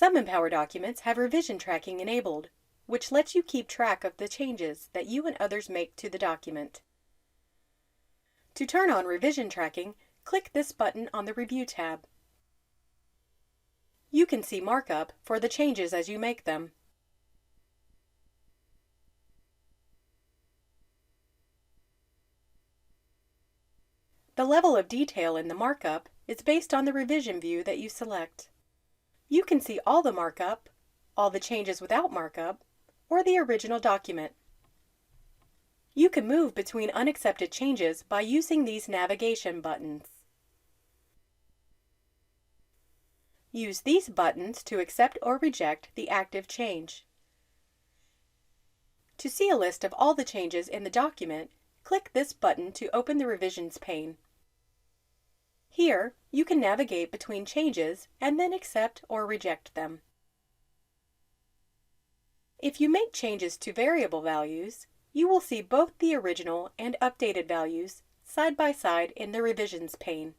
Some Empower documents have revision tracking enabled, which lets you keep track of the changes that you and others make to the document. To turn on revision tracking, click this button on the Review tab. You can see markup for the changes as you make them. The level of detail in the markup is based on the revision view that you select. You can see all the markup, all the changes without markup, or the original document. You can move between unaccepted changes by using these navigation buttons. Use these buttons to accept or reject the active change. To see a list of all the changes in the document, click this button to open the Revisions pane. Here, you can navigate between changes and then accept or reject them. If you make changes to variable values, you will see both the original and updated values side by side in the Revisions pane.